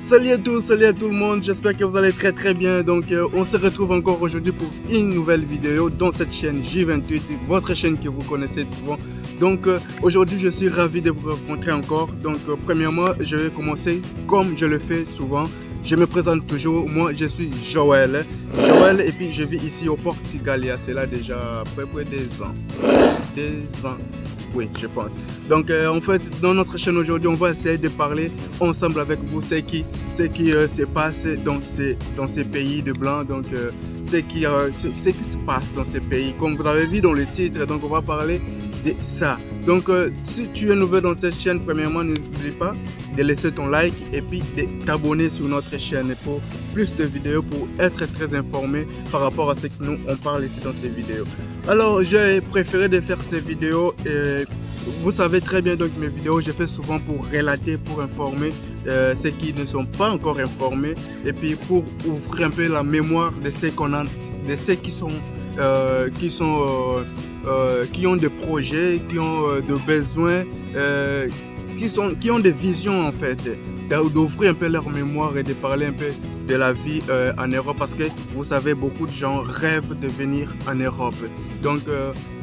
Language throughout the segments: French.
Salut à tout le monde, j'espère que vous allez très bien. Donc on se retrouve encore aujourd'hui pour une nouvelle vidéo dans cette chaîne J28, votre chaîne que vous connaissez souvent. Donc aujourd'hui je suis ravi de vous rencontrer encore. Donc premièrement je vais commencer comme je le fais souvent. Je me présente toujours, moi je suis Joël. Et puis je vis ici au Portugal il y a cela déjà à peu près des ans. Oui, je pense. Donc, en fait, dans notre chaîne aujourd'hui, on va essayer de parler ensemble avec vous ce qui se passe dans ces pays de blancs. Donc, ce qui se passe dans ces pays. Comme vous avez vu dans le titre, donc on va parler de ça. Donc, si tu es nouveau dans cette chaîne, premièrement, n'oublie pas de laisser ton like et puis de t'abonner sur notre chaîne pour plus de vidéos, pour être très informé par rapport à ce que nous on parle ici dans ces vidéos. Alors j'ai préféré de faire ces vidéos et vous savez très bien, donc mes vidéos je fais souvent pour relater, pour informer ceux qui ne sont pas encore informés et puis pour ouvrir un peu la mémoire de ceux de ceux qui ont des projets, qui ont des besoins, qui ont des visions en fait, d'ouvrir un peu leur mémoire et de parler un peu de la vie en Europe, parce que vous savez beaucoup de gens rêvent de venir en Europe. Donc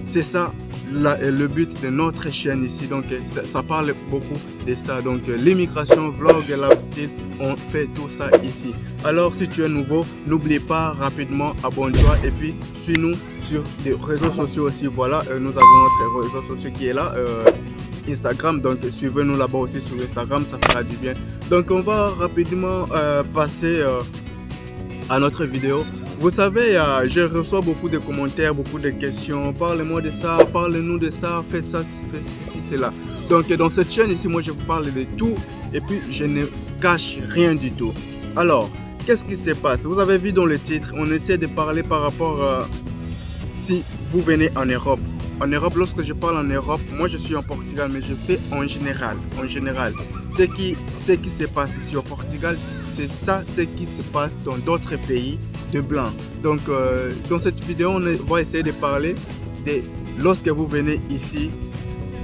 c'est ça le but de notre chaîne ici. Donc ça parle beaucoup de ça. Donc l'immigration, vlog, lifestyle, on fait tout ça ici. Alors si tu es nouveau, n'oublie pas rapidement, abonne-toi et puis suis-nous sur les réseaux sociaux aussi. Voilà, nous avons notre réseau social qui est là, Instagram, donc suivez-nous là-bas aussi sur Instagram, ça fera du bien. Donc on va rapidement passer à notre vidéo. Vous savez, je reçois beaucoup de commentaires, beaucoup de questions. Parlez-moi de ça, parlez-nous de ça, faites ça, faites ceci, cela. Donc dans cette chaîne ici, moi je vous parle de tout et puis je ne cache rien du tout. Alors, qu'est-ce qui se passe? Vous avez vu dans le titre, on essaie de parler par rapport à si vous venez en Europe. En Europe, lorsque je parle en Europe, moi je suis en Portugal, mais je fais en général. Ce qui se passe ici au Portugal, c'est ça ce qui se passe dans d'autres pays de blancs. Donc dans cette vidéo, on va essayer de parler de lorsque vous venez ici,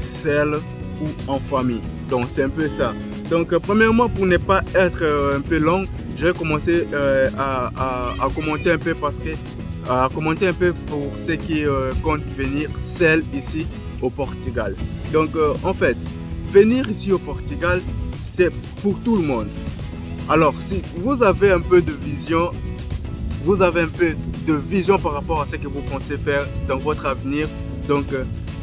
seul ou en famille. Donc c'est un peu ça. Donc premièrement, pour ne pas être un peu long, je vais commencer à commenter un peu parce que commenter un peu pour ceux qui comptent venir seuls ici au Portugal. Donc en fait, venir ici au Portugal, c'est pour tout le monde. Alors si vous avez un peu de vision, par rapport à ce que vous pensez faire dans votre avenir, donc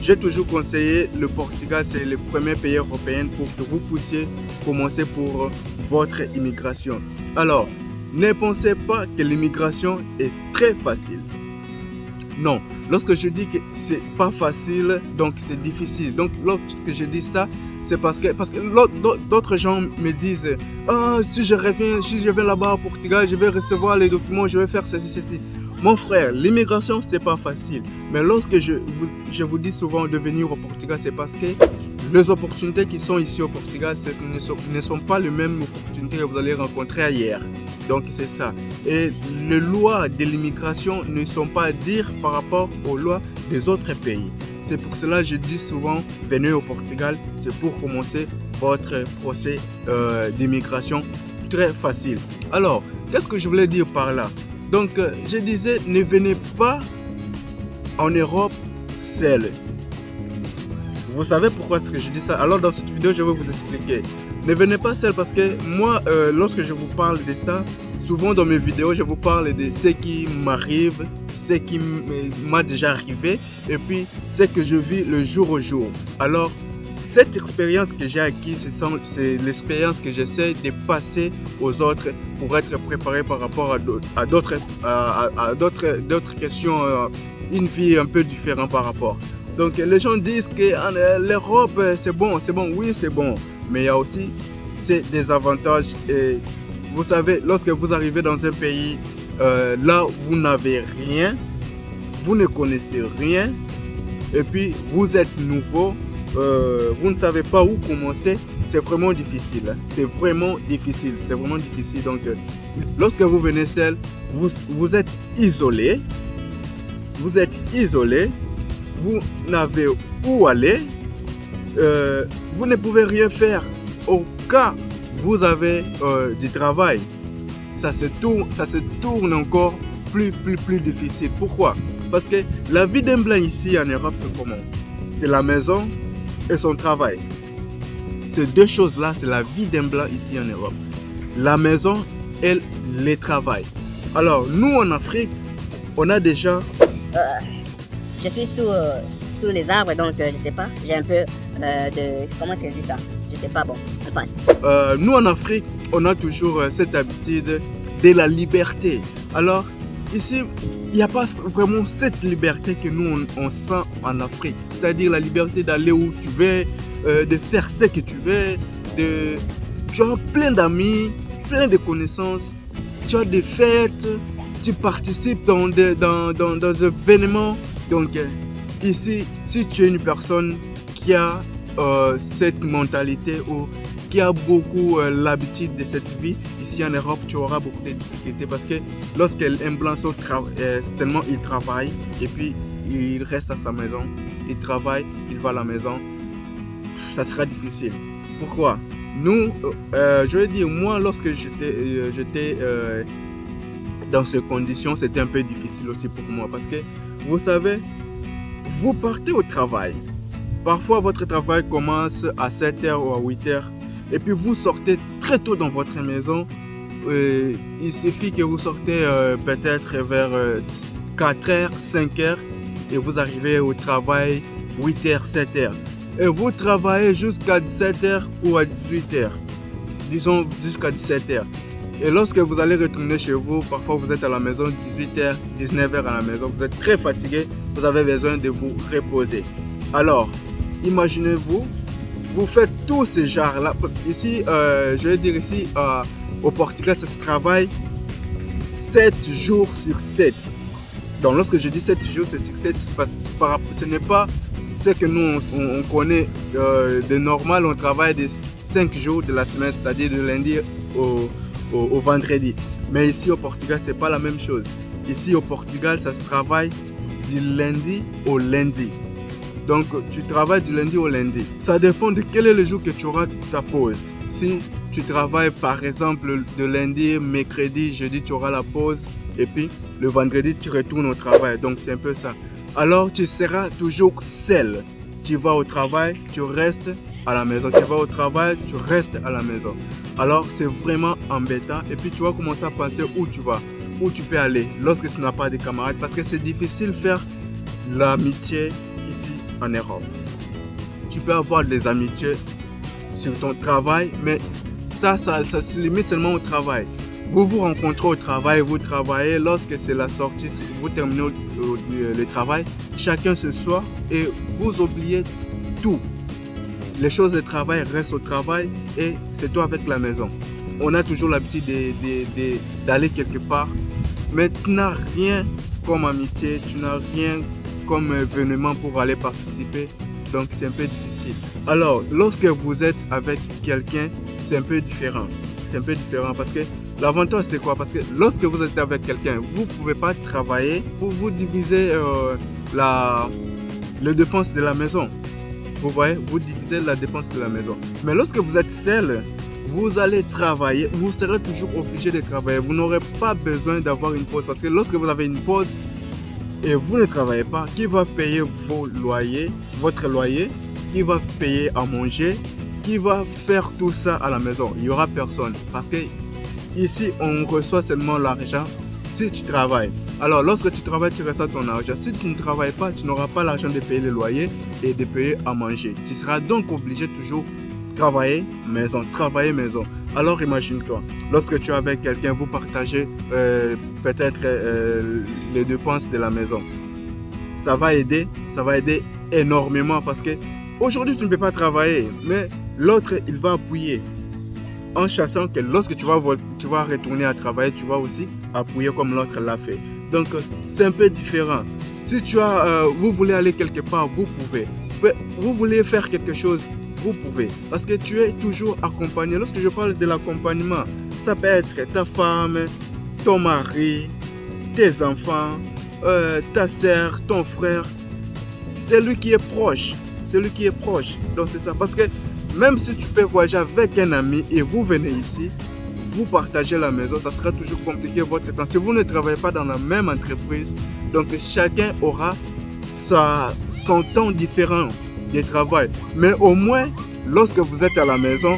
j'ai toujours conseillé le Portugal, c'est le premier pays européen pour que vous puissiez commencer pour votre immigration. Alors, ne pensez pas que l'immigration est très facile. Non, lorsque je dis que c'est pas facile, donc c'est difficile. Donc lorsque je dis ça, c'est parce que d'autres gens me disent si je viens là-bas au Portugal, je vais recevoir les documents, je vais faire ceci. Mon frère, l'immigration c'est pas facile. Mais lorsque je vous dis souvent de venir au Portugal, c'est parce que les opportunités qui sont ici au Portugal ne sont pas les mêmes opportunités que vous allez rencontrer ailleurs. Donc c'est ça. Et les lois de l'immigration ne sont pas à dire par rapport aux lois des autres pays. C'est pour cela que je dis souvent, venez au Portugal, c'est pour commencer votre procès d'immigration très facile. Alors, qu'est-ce que je voulais dire par là? Donc, je disais, ne venez pas en Europe seul. Vous savez pourquoi est-ce que je dis ça? Alors dans cette vidéo, je vais vous expliquer. Ne venez pas seul parce que moi, lorsque je vous parle de ça, souvent dans mes vidéos, je vous parle de ce qui m'arrive, ce qui m'a déjà arrivé et puis ce que je vis le jour au jour. Alors, cette expérience que j'ai acquise, c'est l'expérience que j'essaie de passer aux autres pour être préparé par rapport à d'autres questions, une vie un peu différente par rapport. Donc les gens disent que l'Europe c'est bon, oui c'est bon, mais il y a aussi des avantages. Et vous savez, lorsque vous arrivez dans un pays, là vous n'avez rien, vous ne connaissez rien, et puis vous êtes nouveau, vous ne savez pas où commencer, c'est vraiment difficile. Donc lorsque vous venez seul, vous êtes isolé, vous n'avez où aller, vous ne pouvez rien faire au cas vous avez du travail, ça se tourne encore plus difficile. Pourquoi? Parce que la vie d'un blanc ici en Europe, c'est comment? C'est la maison et son travail. Ces deux choses-là, c'est la vie d'un blanc ici en Europe. La maison et le travail. Alors, nous en Afrique, on a déjà... Je suis sous les arbres, donc je sais pas. J'ai un peu de... Comment est-ce que je dis ça? Je sais pas, bon, on passe. Nous en Afrique, on a toujours cette habitude de la liberté. Alors, ici, il n'y a pas vraiment cette liberté que nous, on sent en Afrique. C'est-à-dire la liberté d'aller où tu veux, de faire ce que tu veux, tu as plein d'amis, plein de connaissances, tu as des fêtes, tu participes dans des événements. Donc, ici, si tu es une personne qui a cette mentalité ou qui a beaucoup l'habitude de cette vie, ici en Europe, tu auras beaucoup de difficultés parce que lorsqu'un blanc seulement il travaille et puis il reste à sa maison, il travaille, il va à la maison, ça sera difficile. Pourquoi? Nous, je veux dire, moi, lorsque j'étais dans ces conditions, c'était un peu difficile aussi pour moi parce que, vous savez, vous partez au travail. Parfois, votre travail commence à 7h ou à 8h et puis vous sortez très tôt dans votre maison. Il suffit que vous sortez peut-être vers 4h, 5h et vous arrivez au travail 8h, 7h. Et vous travaillez jusqu'à 17h ou à 18h. Disons jusqu'à 17h. Et lorsque vous allez retourner chez vous, parfois vous êtes à la maison 18h, 19h à la maison, vous êtes très fatigué, vous avez besoin de vous reposer. Alors, imaginez-vous, vous faites tous ces genres-là. Ici, je vais dire ici, au Portugal, ça se travaille 7 jours sur 7. Donc, lorsque je dis 7 jours sur 7, ce n'est pas ce que nous, on connaît de normal. On travaille de 5 jours de la semaine, c'est-à-dire de lundi au vendredi. Mais ici, au Portugal, ce n'est pas la même chose. Ici, au Portugal, ça se travaille du lundi au lundi. Donc, tu travailles du lundi au lundi. Ça dépend de quel est le jour que tu auras ta pause. Si tu travailles, par exemple, de lundi, mercredi, jeudi, tu auras la pause. Et puis, le vendredi, tu retournes au travail. Donc, c'est un peu ça. Alors, tu seras toujours seul. Tu vas au travail, tu restes à la maison. Tu vas au travail, tu restes à la maison. Alors, c'est vraiment embêtant. Et puis, tu vas commencer à penser où tu vas, où tu peux aller lorsque tu n'as pas de camarades. Parce que c'est difficile de faire l'amitié ici en Europe. Tu peux avoir des amitiés sur ton travail, mais ça se limite seulement au travail. Vous vous rencontrez au travail, vous travaillez, lorsque c'est la sortie, vous terminez le travail, chacun se soit et vous oubliez tout. Les choses de travail restent au travail et c'est toi avec la maison. On a toujours l'habitude d'aller quelque part, mais tu n'as rien comme amitié, tu n'as rien comme événement pour aller participer, donc c'est un peu difficile. Alors, lorsque vous êtes avec quelqu'un, c'est un peu différent. C'est un peu différent parce que l'avantage c'est quoi? Parce que lorsque vous êtes avec quelqu'un, vous ne pouvez pas travailler pour vous diviser les dépenses de la maison. Vous voyez, vous divisez la dépense de la maison. Mais lorsque vous êtes seul, vous allez travailler, vous serez toujours obligé de travailler. Vous n'aurez pas besoin d'avoir une pause parce que lorsque vous avez une pause et vous ne travaillez pas, qui va payer votre loyer, qui va payer à manger, qui va faire tout ça à la maison? Il n'y aura personne parce que ici, on reçoit seulement l'argent si tu travailles. Alors, lorsque tu travailles, tu reçois ton argent. Si tu ne travailles pas, tu n'auras pas l'argent de payer le loyer et de payer à manger. Tu seras donc obligé toujours de travailler maison, travailler maison. Alors, imagine-toi, lorsque tu es avec quelqu'un, vous partagez peut-être les dépenses de la maison. Ça va aider énormément parce que aujourd'hui, tu ne peux pas travailler, mais l'autre, il va appuyer. En chassant que lorsque tu vas retourner à travailler, tu vas aussi appuyer comme l'autre l'a fait. Donc, c'est un peu différent. Si vous voulez aller quelque part, vous pouvez. Vous voulez faire quelque chose, vous pouvez. Parce que tu es toujours accompagné. Lorsque je parle de l'accompagnement, ça peut être ta femme, ton mari, tes enfants, ta soeur, ton frère. C'est lui qui est proche. C'est lui qui est proche. Donc, c'est ça. Parce que même si tu peux voyager avec un ami et vous venez ici, vous partagez la maison, ça sera toujours compliqué votre temps. Si vous ne travaillez pas dans la même entreprise, donc chacun aura son temps différent de travail. Mais au moins, lorsque vous êtes à la maison,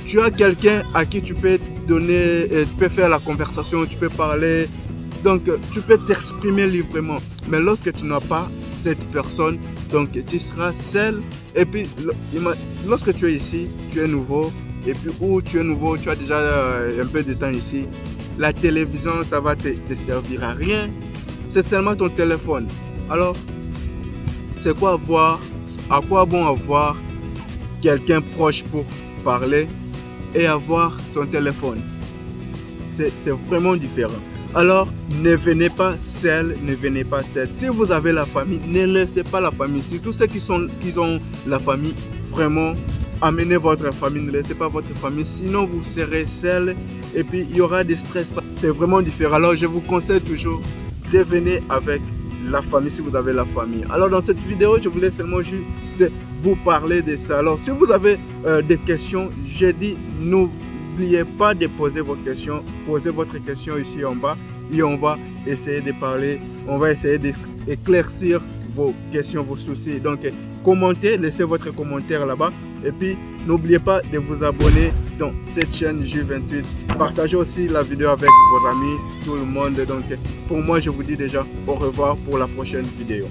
tu as quelqu'un à qui tu peux donner, tu peux faire la conversation, tu peux parler, donc tu peux t'exprimer librement. Mais lorsque tu n'as pas cette personne, donc tu seras seul. Et puis, lorsque tu es ici, tu es nouveau, et puis où tu es nouveau, tu as déjà un peu de temps ici, la télévision, ça va te servir à rien. C'est tellement ton téléphone. Alors, c'est quoi avoir, à quoi bon avoir quelqu'un proche pour parler et avoir ton téléphone? C'est vraiment différent. Alors, ne venez pas seul, ne venez pas seul. Si vous avez la famille, ne laissez pas la famille. Si tous ceux qui ont la famille, vraiment, amenez votre famille, ne laissez pas votre famille. Sinon, vous serez seul et puis il y aura des stress. C'est vraiment différent. Alors, je vous conseille toujours de venir avec la famille si vous avez la famille. Alors, dans cette vidéo, je voulais seulement juste vous parler de ça. Alors, si vous avez des questions, j'ai dit n'oubliez pas de poser vos questions. Posez votre question ici en bas et on va essayer de parler. On va essayer d'éclaircir vos questions, vos soucis. Donc, commentez, laissez votre commentaire là-bas. Et puis, n'oubliez pas de vous abonner dans cette chaîne J28. Partagez aussi la vidéo avec vos amis, tout le monde. Donc, pour moi, je vous dis déjà au revoir pour la prochaine vidéo.